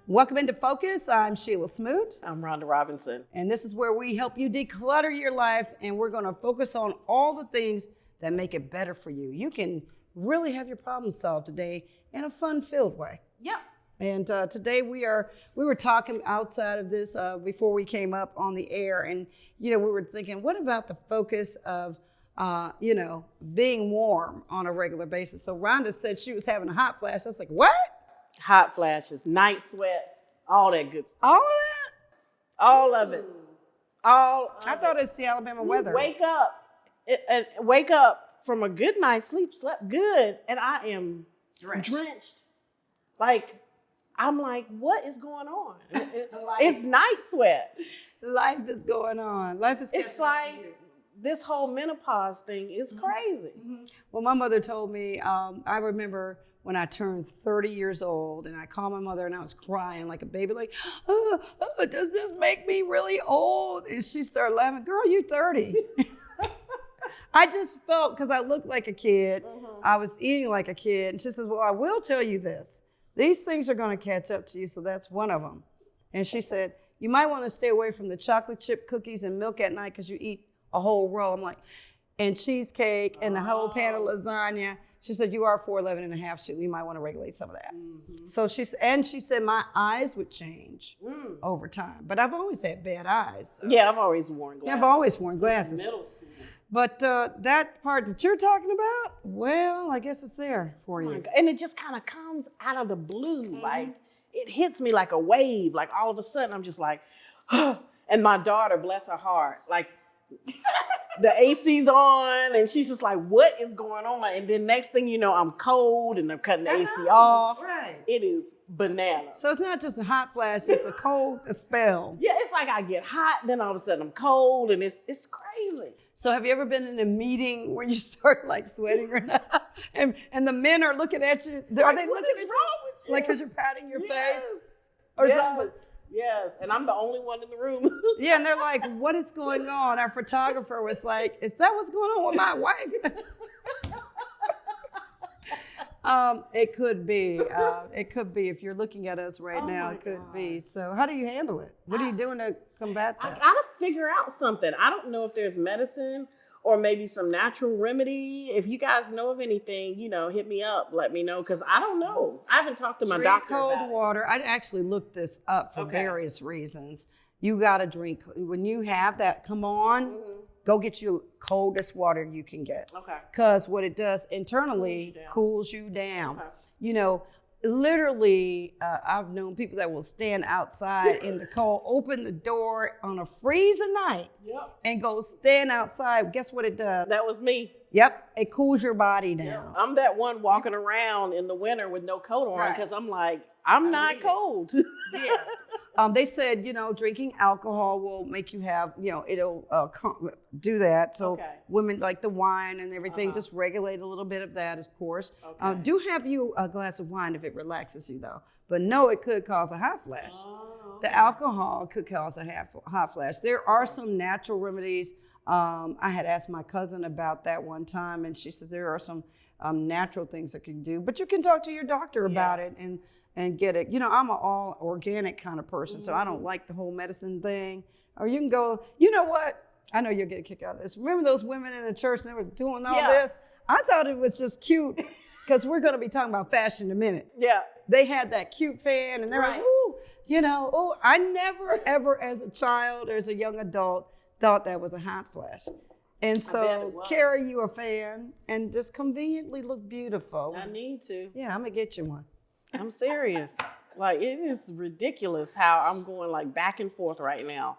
Welcome into Focus. I'm Sheila Smoot. I'm Rhonda Robinson. And this is where we help you declutter your life, and we're going to focus on all the things that make it better for you. You can really have your problems solved today in a fun-filled way. Yep. And today we were talking outside of this before we came up on the air, and we were thinking, what about the focus of being warm on a regular basis? So Rhonda said she was having a hot flash. I was like, what? Hot flashes, night sweats, all that good stuff. All of that? All of it. I thought it's the Alabama weather. Wake up from a good night's sleep, slept good, and I am drenched. I'm like, what is going on? It's night sweat. Life is going on. Life is. It's like this whole menopause thing is crazy. Mm-hmm. Well, my mother told me. I remember when I turned 30 years old, and I called my mother, and I was crying like a baby, like, does this make me really old? And she started laughing. Girl, you're 30. I just felt, because I looked like a kid, I was eating like a kid. And she says, well, I will tell you this. These things are going to catch up to you, so that's one of them. And she said, you might want to stay away from the chocolate chip cookies and milk at night because you eat a whole row. I'm like, and cheesecake and the whole pan of lasagna. She said, you are 4'11 and a half, so you might want to regulate some of that. Mm-hmm. So she said my eyes would change over time. But I've always had bad eyes. So. Yeah, I've always worn glasses. I've always worn glasses. Since middle school. But that part that you're talking about, well, I guess it's there for you. And it just kind of comes out of the blue. Mm-hmm. Like, it hits me like a wave. Like, all of a sudden, I'm just like, and my daughter, bless her heart, like, the AC's on, and she's just like, what is going on? And then next thing you know, I'm cold, and I'm cutting the AC off. Right. It is bananas. So it's not just a hot flash, it's a spell. Yeah, it's like I get hot, then all of a sudden I'm cold, and it's crazy. So have you ever been in a meeting where you start like sweating or not? And the men are looking at you. Are they looking at you? With you? Like because you're patting your face? Or something? Yes, and I'm the only one in the room. Yeah, and they're like, what is going on? Our photographer was like, is that what's going on with my wife? It could be. It could be. If you're looking at us right now, it could be. So how do you handle it? What are you doing to combat that? I gotta figure out something. I don't know if there's medicine or maybe some natural remedy. If you guys know of anything, hit me up. Let me know, because I don't know. I haven't talked to my doctor about cold water. I actually looked this up for various reasons. You got to drink. When you have that come on, go get you coldest water you can get. Okay. Because what it does internally cools you down. Okay. Literally, I've known people that will stand outside in the cold, open the door on a freezing night, and go stand outside. Guess what it does? That was me. Yep, it cools your body down. Yep. I'm that one walking around in the winter with no coat on because I'm like, I'm not cold. Yeah. They said, drinking alcohol will make you have, it'll do that. So women like the wine and everything, just regulate a little bit of that, of course. Okay. Do have you a glass of wine if it relaxes you, though. But no, it could cause a hot flash. Oh, okay. The alcohol could cause a hot flash. There are some natural remedies. I had asked my cousin about that one time, and she says there are some natural things that can do. But you can talk to your doctor about it and get it. I'm an all organic kind of person, so I don't like the whole medicine thing. Or you can go, you know what? I know you'll get a kick out of this. Remember those women in the church and they were doing all this? I thought it was just cute because we're going to be talking about fashion in a minute. Yeah. They had that cute fan and they're like, ooh, I never, ever as a child or as a young adult thought that was a hot flash. And so carry you a fan and just conveniently look beautiful. I need to. Yeah, I'm going to get you one. I'm serious. Like, it is ridiculous how I'm going like back and forth right now.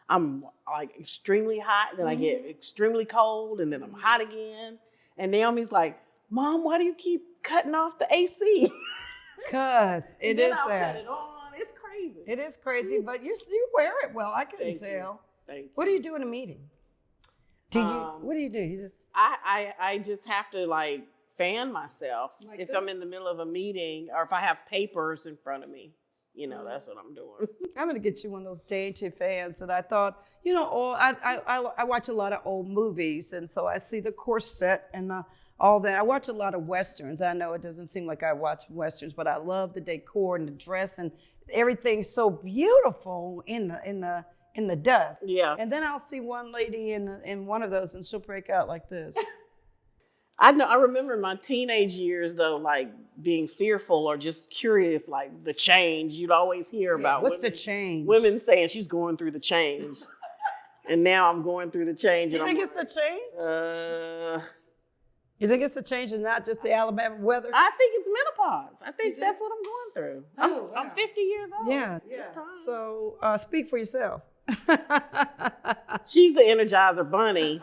I'm like extremely hot, then I get extremely cold, and then I'm hot again. And Naomi's like, Mom, why do you keep cutting off the AC? Because it is I'll that. cut it on. It's crazy. It is crazy, but you wear it well. I couldn't tell. Thank you. What do you do in a meeting? What do you do? You just I just have to like fan myself if I'm in the middle of a meeting or if I have papers in front of me. That's what I'm doing. I'm going to get you one of those dainty fans that I thought, I watch a lot of old movies, and so I see the corset and all that. I watch a lot of Westerns. I know it doesn't seem like I watch Westerns, but I love the decor and the dress, and everything's so beautiful in the dust. Yeah. And then I'll see one lady in one of those, and she'll break out like this. I know. I remember in my teenage years, though, like being fearful or just curious, like the change. You'd always hear about What's the change? Women saying she's going through the change, and now I'm going through the change. You and think I'm it's the change? You think it's the change and not just the Alabama weather? I think it's menopause. I think that's what I'm going through. I'm 50 years old. Yeah. It's time. So speak for yourself. She's the Energizer bunny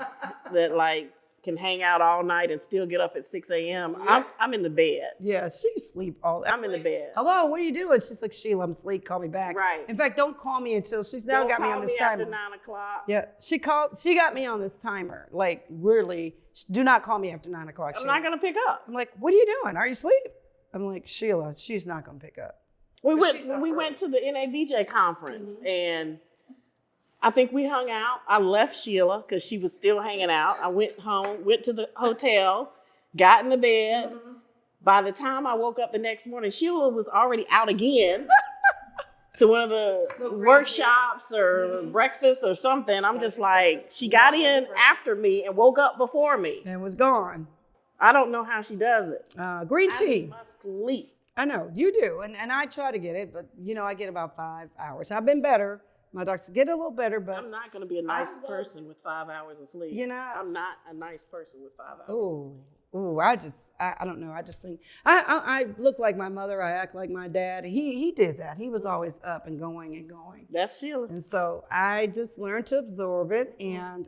that like can hang out all night and still get up at 6 a.m. Yeah. I'm in the bed. Yeah, she sleep all. I'm in the bed. Hello, what are you doing? She's like, Sheila, I'm asleep. Call me back. Right. In fact, don't call me until she's now Don't got me call on this me timer. after 9 o'clock. Yeah, she got me on this timer. Like, really, do not call me after 9 o'clock. I'm not gonna pick up. I'm like, what are you doing? Are you asleep? I'm like, Sheila, she's not gonna pick up. We went to the NABJ conference and I think we hung out. I left Sheila because she was still hanging out. I went home, went to the hotel, got in the bed. By the time I woke up the next morning, Sheila was already out again to one of the workshops or breakfast or something. I'm just like, she got in after me and woke up before me. And was gone. I don't know how she does it. Green tea. I must sleep. I know, you do. And I try to get it, but I get about 5 hours. I've been better. My doctors get a little better, but I'm not going to be a nice person with 5 hours of sleep. I'm not a nice person with 5 hours of sleep. I don't know. I just think I look like my mother. I act like my dad. He did that. He was always up and going and going. That's Sheila. And so I just learned to absorb it, and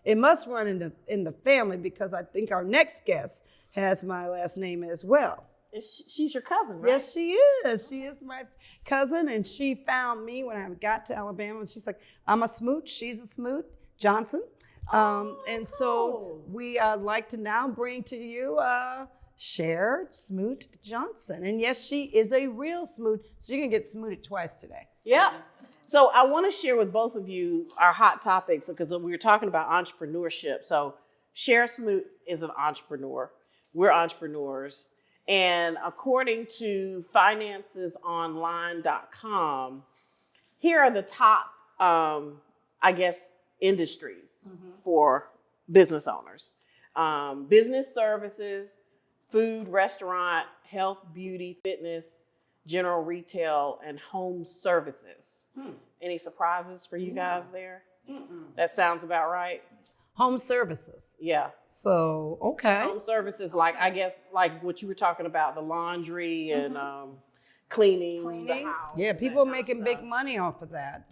it must run in the family because I think our next guest has my last name as well. She's your cousin, right? Yes, she is. She is my cousin, and she found me when I got to Alabama. And she's like, I'm a Smoot. She's a Smoot Johnson. And so we like to now bring to you Cher Smoot Johnson. And yes, she is a real Smoot. So you're going to get smooted twice today. Yeah. So I want to share with both of you our hot topics because we were talking about entrepreneurship. So Cher Smoot is an entrepreneur. We're entrepreneurs. And according to financesonline.com, here are the top, industries for business owners. Business services, food, restaurant, health, beauty, fitness, general retail, and home services. Any surprises for you guys there? That sounds about right. Home services. Yeah. So, okay. Home services, like what you were talking about, the laundry and cleaning the house. Yeah, people are making big money off of that.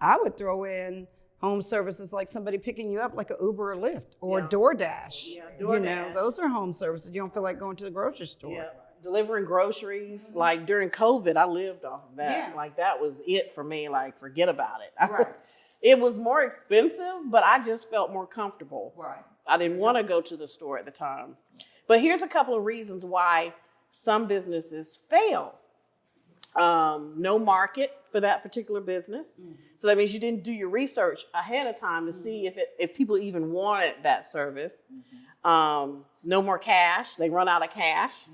I would throw in home services like somebody picking you up like an Uber or Lyft or DoorDash. Yeah, DoorDash. Those are home services. You don't feel like going to the grocery store. Yeah. Delivering groceries. Like during COVID, I lived off of that. Yeah. Like that was it for me. Like forget about it. Right. It was more expensive, but I just felt more comfortable. Right. I didn't want to go to the store at the time. But here's a couple of reasons why some businesses fail. No market for that particular business. So that means you didn't do your research ahead of time to see if people even wanted that service. No more cash. They run out of cash.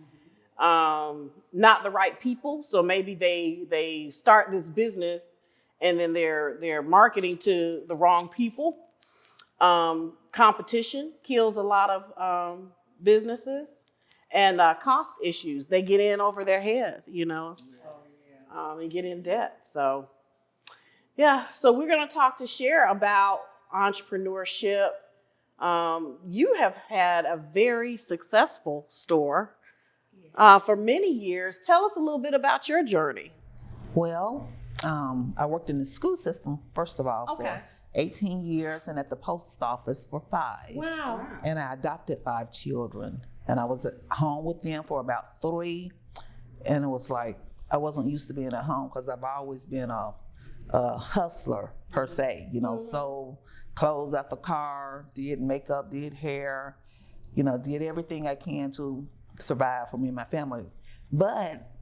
Not the right people. So maybe they start this business and then they're marketing to the wrong people. Competition kills a lot of businesses, and cost issues. They get in over their head, and get in debt. So, yeah. So we're going to talk to Cher about entrepreneurship. You have had a very successful store for many years. Tell us a little bit about your journey. Well, I worked in the school system, first of all, for 18 years and at the post office for 5. Wow. And I adopted 5 children. And I was at home with them for about 3. And it was like, I wasn't used to being at home because I've always been a hustler per se, sold clothes out the car, did makeup, did hair, did everything I can to survive for me and my family. But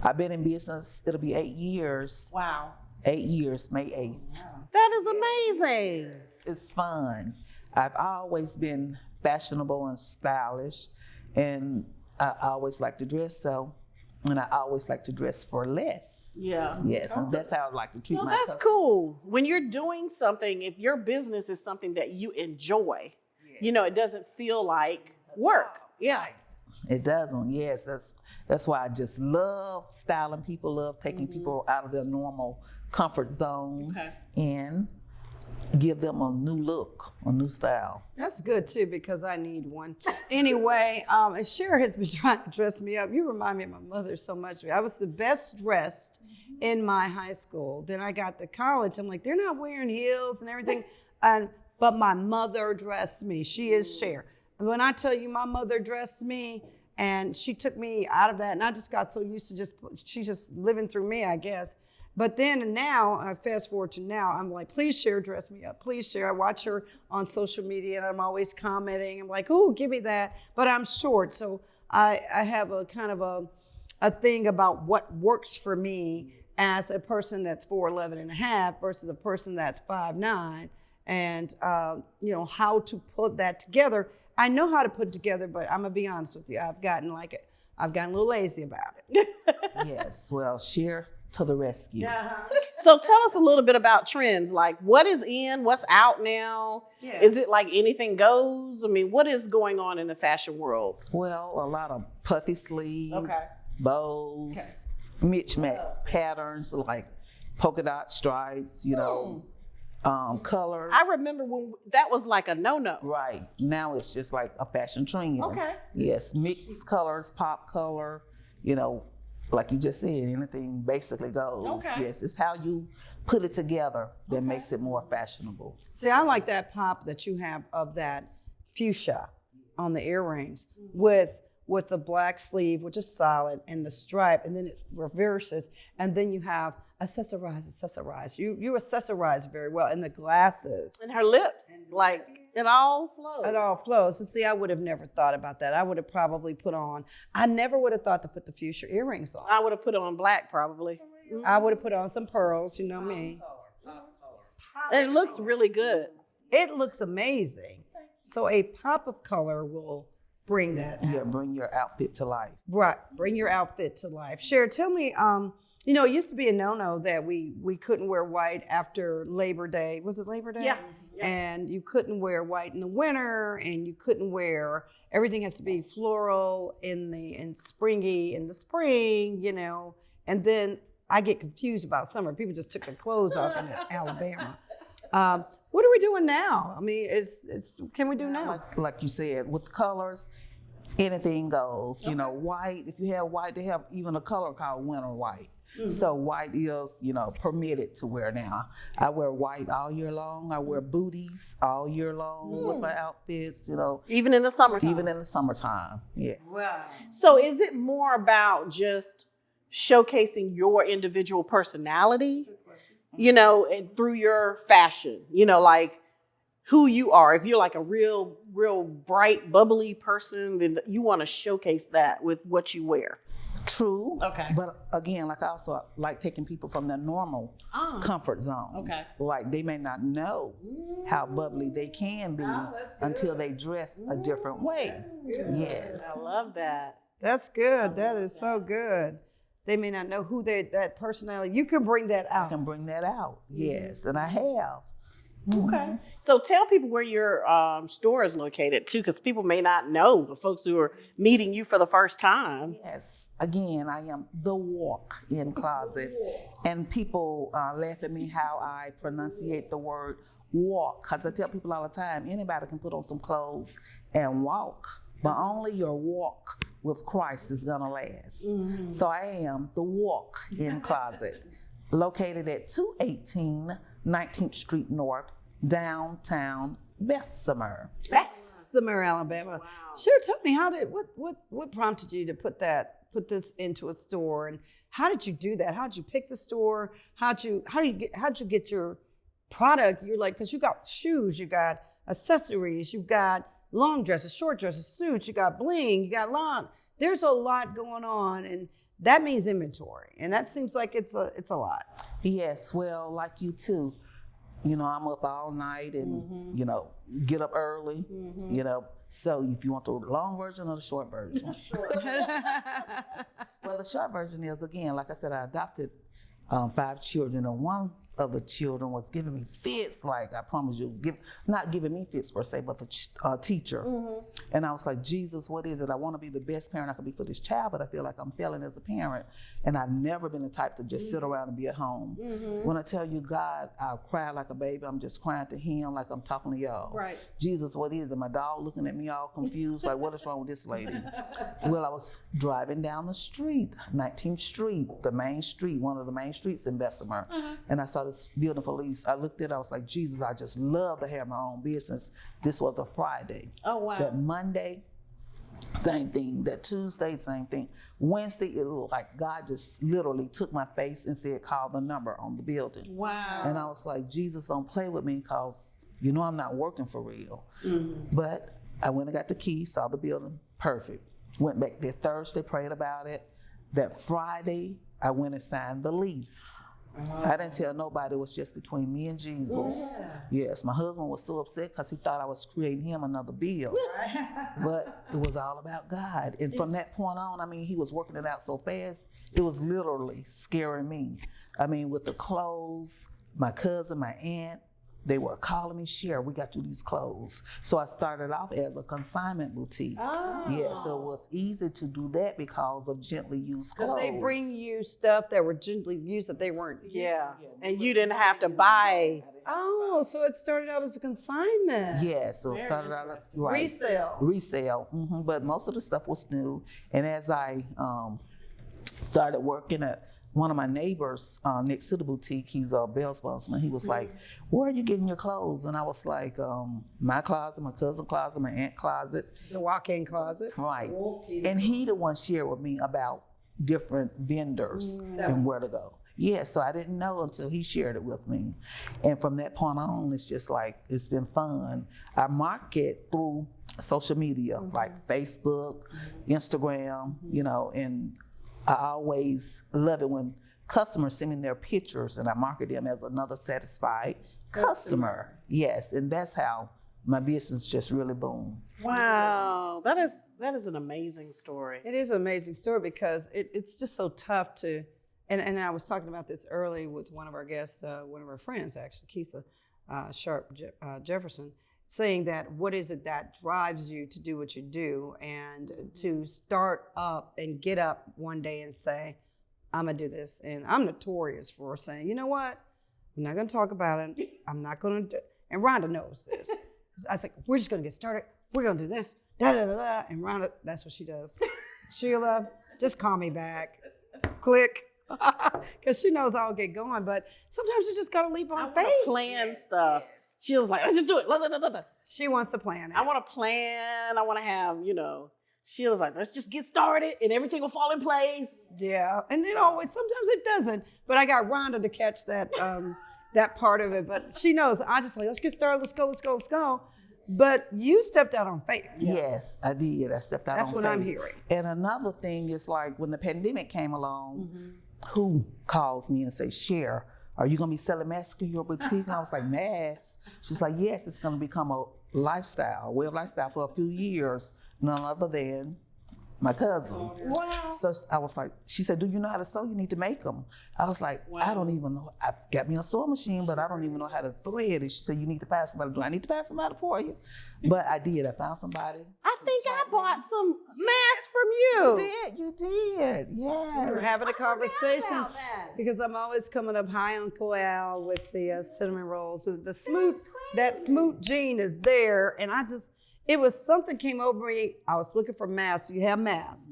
I've been in business, it'll be 8 years. Wow. 8 years, May 8th. Wow. That is amazing. It's fun. I've always been fashionable and stylish, and I always like to dress, so And I always like to dress for less. Yeah. Yes, and that's how I like to treat So my that's customers. cool. When you're doing something, if your business is something that you enjoy, you know, it doesn't feel like work. Yeah. It doesn't. Yes, that's why I just love styling people, love taking people out of their normal comfort zone and give them a new look, a new style. That's good too, because I need one. Anyway, and Cher has been trying to dress me up. You remind me of my mother so much. I was the best dressed in my high school. Then I got to college. I'm like, they're not wearing heels and everything. But my mother dressed me. She is Cher. And when I tell you my mother dressed me, and she took me out of that, and I just got so used to she's just living through me, I guess. But then and now, I fast forward to now, I'm like, please Cher, dress me up. Please Cher. I watch her on social media and I'm always commenting. I'm like, oh, give me that. But I'm short, so I have a kind of a thing about what works for me as a person that's 4'11" and a half versus a person that's 5'9", and you know, how to put that together. I know how to put it together, but I'm gonna be honest with you, I've gotten a little lazy about it. Yes, well, Cher to the rescue. So tell us a little bit about trends. Like, what is in, what's out now? Yeah. Is it like anything goes? I mean, what is going on in the fashion world? Well, a lot of puffy sleeves, Okay. bows, mismatch patterns like polka dot stripes, you know, colors. I remember when that was like a no-no. Right. Now it's just like a fashion trend. Okay. Yes, mixed colors, pop color, you know, like you just said, anything basically goes. Okay. Yes, it's how you put it together that makes it more fashionable. See, I like that pop that you have of that fuchsia on the earrings with the black sleeve, which is solid, and the stripe, and then it reverses, and then you have accessorize. You accessorize very well, and the glasses. And her lips, like, it all flows. It all flows. And see, I would have never thought about that. I would have probably I never would have thought to put the fuchsia earrings on. I would have put on black probably. I would have put on some pearls, you know me. It looks really good. It looks amazing. So a pop of color will bring that out. Yeah, bring your outfit to life. Right, bring your outfit to life. Cher, tell me, you know, it used to be a no-no that we couldn't wear white after Labor Day. Was it Labor Day? Yeah. And you couldn't wear white in the winter, and you couldn't wear, everything has to be floral and springy in the spring, you know. And then I get confused about summer. People just took their clothes off in Alabama. What are we doing now? I mean, can we do now? Like you said, with colors, anything goes. You know, white, if you have white, they have even a color called winter white. So white is, you know, permitted to wear now. I wear white all year long. I wear booties all year long with my outfits, you know. Even in the summertime. Even in the summertime, yeah. Wow. So is it more about just showcasing your individual personality, you know, and through your fashion, you know, like who you are? If you're like a real bright, bubbly person, then you want to showcase that with what you wear. True. Okay. But again, like I also like taking people from their normal comfort zone. Okay. Like they may not know how bubbly they can be until they dress a different way. Yes. I love that. That's good. That is so good. They may not know who that personality. You can bring that I out. can bring that out. Yes, and I have. Okay. So tell people where your store is located too, because people may not know, the folks who are meeting you for the first time. Yes. Again, I am the walk-in closet, and people laugh at me how I pronunciate the word walk, because I tell people all the time, anybody can put on some clothes and walk, but only your walk with Christ is gonna last. So I am the walk-in closet, located at 218 19th Street North, downtown Bessemer. Bessemer, Alabama. Wow. Sure. Tell me, what prompted you to put this into a store, and how did you do that? How did you pick the store? How'd you get your product? You're like, because you got shoes, you got accessories, you've got long dresses, short dresses, suits, you got bling, you got long. There's a lot going on, and that means inventory, and that seems like it's a lot. Yes, well, like you too. You know, I'm up all night and, you know, get up early, you know. So if you want the long version or the short version. Well, the short version is, again, like I said, I adopted 5 children, and one of the children was giving me fits, like I promise you, not giving me fits per se, but the teacher. And I was like, Jesus, what is it? I want to be the best parent I can be for this child, but I feel like I'm failing as a parent. And I've never been the type to just sit around and be at home. When I tell you, God, I'll cry like a baby. I'm just crying to him like I'm talking to y'all. Right. Jesus, what is it? My dog looking at me all confused, like, what is wrong with this lady? Well, I was driving down the street, 19th Street, the main street, one of the main streets in Bessemer, and I saw this beautiful lease. I looked at it, I was like, Jesus, I just love to have my own business. This was a Friday. Oh, wow. That Monday, same thing. That Tuesday, same thing. Wednesday, it looked like God just literally took my face and said, call the number on the building. Wow. And I was like, Jesus, don't play with me, because you know I'm not working for real. But I went and got the key, saw the building, perfect. Went back there Thursday, prayed about it. That Friday, I went and signed the lease. I didn't tell nobody. It was just between me and Jesus. Yes, my husband was so upset because he thought I was creating him another bill. But it was all about God. And from that point on, I mean, he was working it out so fast, it was literally scaring me. I mean, with the clothes, my cousin, my aunt, they were calling me, Cher, we got you these clothes. So I started off as a consignment boutique. Yeah, so it was easy to do that because of gently used clothes. They bring you stuff that were gently used that they weren't. Yeah. And you didn't have to buy. Oh, so it started out as a consignment. Yeah, so it started out right. Resale. But most of the stuff was new. And as I started working at one of my neighbors next to the boutique, he's a bail bondsman. He was like, where are you getting your clothes? And I was like, my closet, my cousin's closet, my aunt's closet. The walk-in closet. Right. And he the one shared with me about different vendors and where to go. Yeah, so I didn't know until he shared it with me. And from that point on, it's just like, it's been fun. I market through social media, like Facebook, Instagram, you know, and I always love it when customers send me their pictures and I market them as another satisfied customer. Yes, and that's how my business just really boomed. Wow, that is an amazing story. It is an amazing story because it's just so tough to, and I was talking about this early with one of our guests, one of our friends actually, Keisa Sharp Jefferson, saying that what is it that drives you to do what you do, and to start up and get up one day and say, I'm gonna do this. And I'm notorious for saying, you know what, I'm not gonna talk about it. I'm not gonna do, and Rhonda knows this. I was like, we're just gonna get started. We're gonna do this, da da da da. And Rhonda, that's what she does. Sheila, just call me back. Click. Because she knows I'll get going, but sometimes you just gotta leap on faith. Plan stuff. She was like, let's just do it. She wants to plan it. I want to plan. I want to have, you know, she was like, let's just get started and everything will fall in place. Yeah. And it always, sometimes it doesn't. But I got Rhonda to catch that that part of it. But she knows, I just like, let's get started. Let's go. But you stepped out on faith. Yes, I did. I stepped out on faith. That's what I'm hearing. And another thing is, like, when the pandemic came along, who calls me and says, Cher, are you gonna be selling masks in your boutique? And I was like, masks? She's like, yes, it's gonna become a lifestyle, way of lifestyle for a few years, none other than my cousin. Wow. So I was like, she said, do you know how to sew? You need to make them. I was like, I don't even know. I got me a sewing machine, but I don't even know how to thread it. She said, you need to find somebody. Do I need to find somebody for you? But I did. I found somebody. I think I bought some masks from you. You did. Yeah. We're having a conversation because I'm always coming up high on Koal with the cinnamon rolls. With the smooth, that smooth gene is there. And it was something came over me. I was looking for masks. Do you have masks?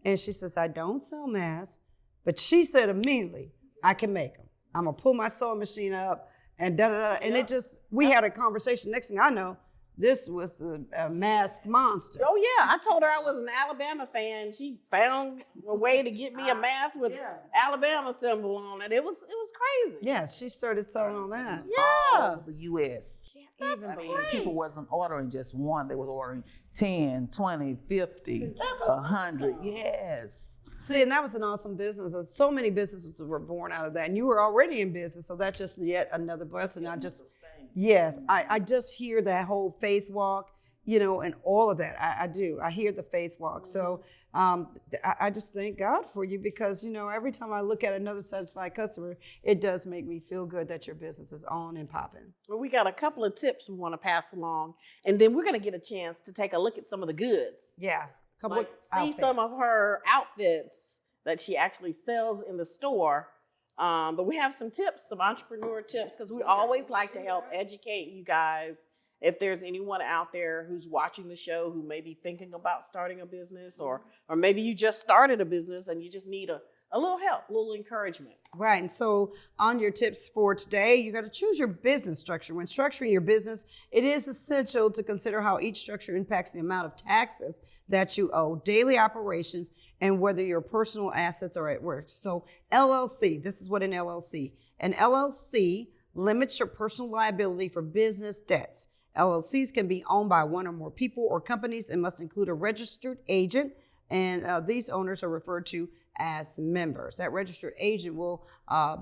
And she says, I don't sell masks. But she said immediately, I can make them. I'm going to pull my sewing machine up and da-da-da. And we had a conversation. Next thing I know, this was the masked monster. Oh, yeah. I told her I was an Alabama fan. She found a way to get me a mask with Alabama symbol on it. It was crazy. Yeah, she started selling on that. Yeah. All over the U.S. That's great. People wasn't ordering just one. They was ordering 10, 20, 50, 100. Yes. See, and that was an awesome business. And so many businesses were born out of that. And you were already in business, so that's just yet another blessing. I just hear that whole faith walk. you know, and all of that. I do. I hear the faith walk. So I just thank God for you because, you know, every time I look at another satisfied customer, it does make me feel good that your business is on and popping. Well, we got a couple of tips we want to pass along, and then we're going to get a chance to take a look at some of the goods. Yeah. Couple Like, of see outfits. some of her outfits that she actually sells in the store. But we have some tips, some entrepreneur tips, because we always like to help educate you guys. If there's anyone out there who's watching the show who may be thinking about starting a business, or maybe you just started a business and you just need a little help, a little encouragement. Right. And so on your tips for today, you got to choose your business structure. When structuring your business, it is essential to consider how each structure impacts the amount of taxes that you owe, daily operations, and whether your personal assets are at work. So LLC, this is what an LLC. An LLC limits your personal liability for business debts. LLCs can be owned by one or more people or companies and must include a registered agent. And these owners are referred to as members. That registered agent will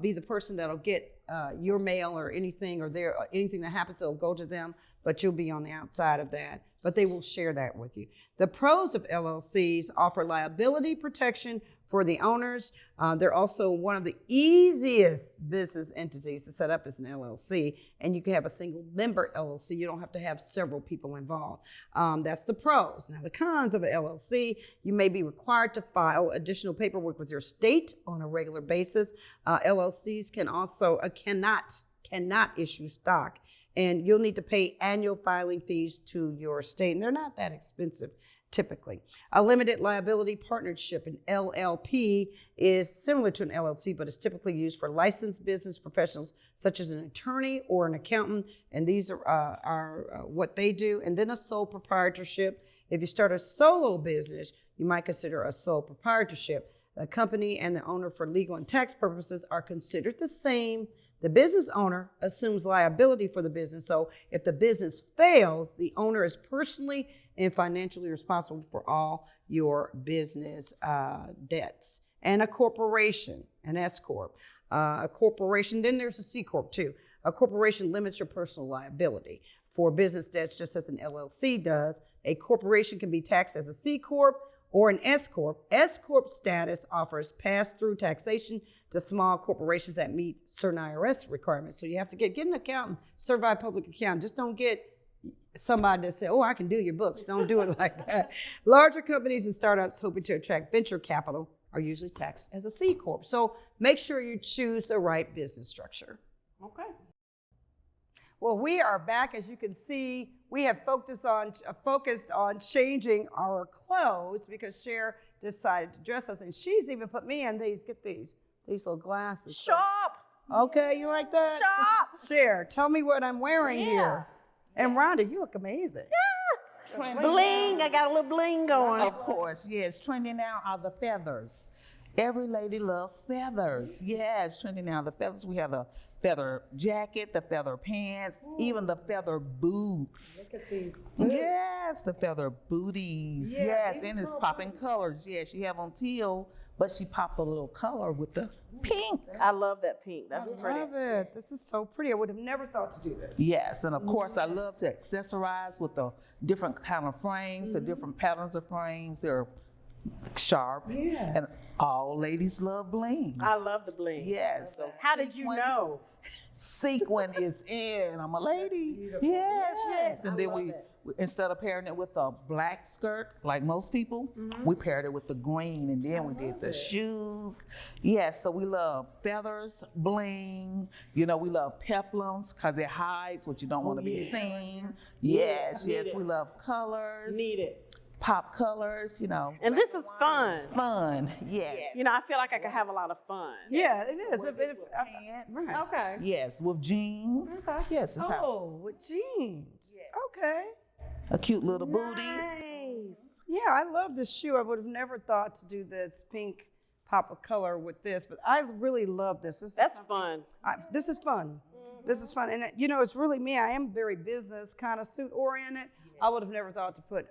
be the person that'll get your mail or anything, or anything that happens, it'll go to them, but you'll be on the outside of that. But they will share that with you. The pros of LLCs offer liability protection for the owners. They're also one of the easiest business entities to set up as an LLC, and you can have a single member LLC. You don't have to have several people involved. That's the pros. Now, the cons of an LLC, you may be required to file additional paperwork with your state on a regular basis. LLCs can also cannot issue stock, and you'll need to pay annual filing fees to your state, and they're not that expensive typically. A limited liability partnership, an LLP, is similar to an LLC, but it's typically used for licensed business professionals such as an attorney or an accountant, and these are what they do. And then a sole proprietorship. If you start a solo business, you might consider a sole proprietorship. The company and the owner for legal and tax purposes are considered the same. The business owner assumes liability for the business. So if the business fails, the owner is personally and financially responsible for all your business debts. And a corporation, an S Corp. A corporation, then there's a C Corp too. A corporation limits your personal liability for business debts just as an LLC does. A corporation can be taxed as a C Corp or an S Corp. S Corp status offers pass-through taxation to small corporations that meet certain IRS requirements. So you have to get an accountant, certified public accountant. Just don't get somebody that say, oh, I can do your books. Don't do it like that. Larger companies and startups hoping to attract venture capital are usually taxed as a C Corp. So make sure you choose the right business structure. Okay. Well, we are back. As you can see, we have focused on changing our clothes because Cher decided to dress us, and she's even put me in these. Get these little glasses. Shop. Okay, you like that? Shop. Cher, tell me what I'm wearing here. And Rhonda, you look amazing. Bling. I got a little bling going. Of course, yes. Trending now are the feathers. Every lady loves feathers. Yes, trending now the feathers. We have the feather jacket, the feather pants, even the feather boots. Look at these. Yes, the feather booties. Yeah, Yes, these and it's little popping colors. Yeah, she have on teal, but she popped a little color with the pink. I love that pink. That's I pretty. love it. This is so pretty. I would have never thought to do this. Yes, and of course I love to accessorize with the different kind of frames, the different patterns of frames. They're sharp, and all ladies love bling. I love the bling. Yes. So How did you know? sequin is in. I'm a lady. Yes, yes. And then we instead of pairing it with a black skirt like most people, we paired it with the green, and then we did the shoes. Yes, so we love feathers, bling. You know, we love peplums because it hides what you don't want to be seen. Yes, yes. We love colors. Need it. Pop colors, you know. And this is fun. Fun, yeah. You know, I feel like I could have a lot of fun. Yeah, it is. Pants. Right. Okay. Yes, with jeans. Okay. Yes, it's how Oh, with jeans. Okay. a cute little booty. Nice. Yeah, I love this shoe. I would have never thought to do this pink pop of color with this, but I really love this. That's fun. This is fun. This is fun. And, you know, it's really me. I am very business kind of suit oriented. I would have never thought to put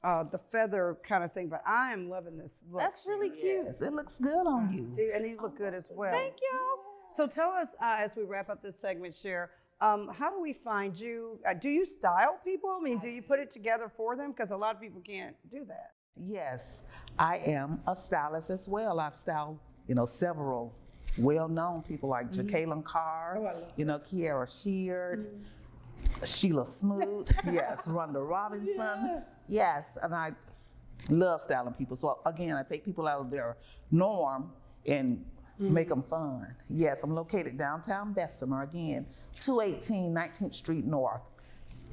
the feather kind of thing, but I am loving this look. That's really cute. Yes, it looks good on you. And you look good as well. Thank you. So tell us, as we wrap up this segment, Cher, How do we find you? Do you style people? I mean, do you put it together for them? Because a lot of people can't do that. Yes, I am a stylist as well. I've styled, several well-known people like Jacqueline Carr, Kiara Sheard, Sheila Smoot, yes, Rhonda Robinson, yes, and I love styling people. So again, I take people out of their norm and make them fun. Yes, I'm located downtown Bessemer, again, 218 19th Street North.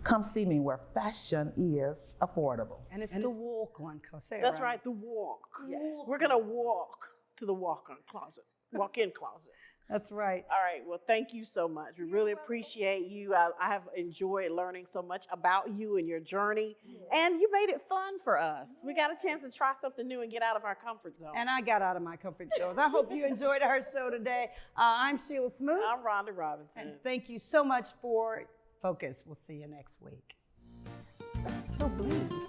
Come see me where fashion is affordable. And it's the walk one. Say it That's right, the walk. Yes. We're gonna walk to the walk-in closet. That's right. All right, well, thank you so much. We really appreciate you. I have enjoyed learning so much about you and your journey, and you made it fun for us. We got a chance to try something new and get out of our comfort zone. And I got out of my comfort zone. I hope you enjoyed our show today. I'm Sheila Smoot. I'm Rhonda Robinson. And thank you so much for Focus. We'll see you next week. So bleed.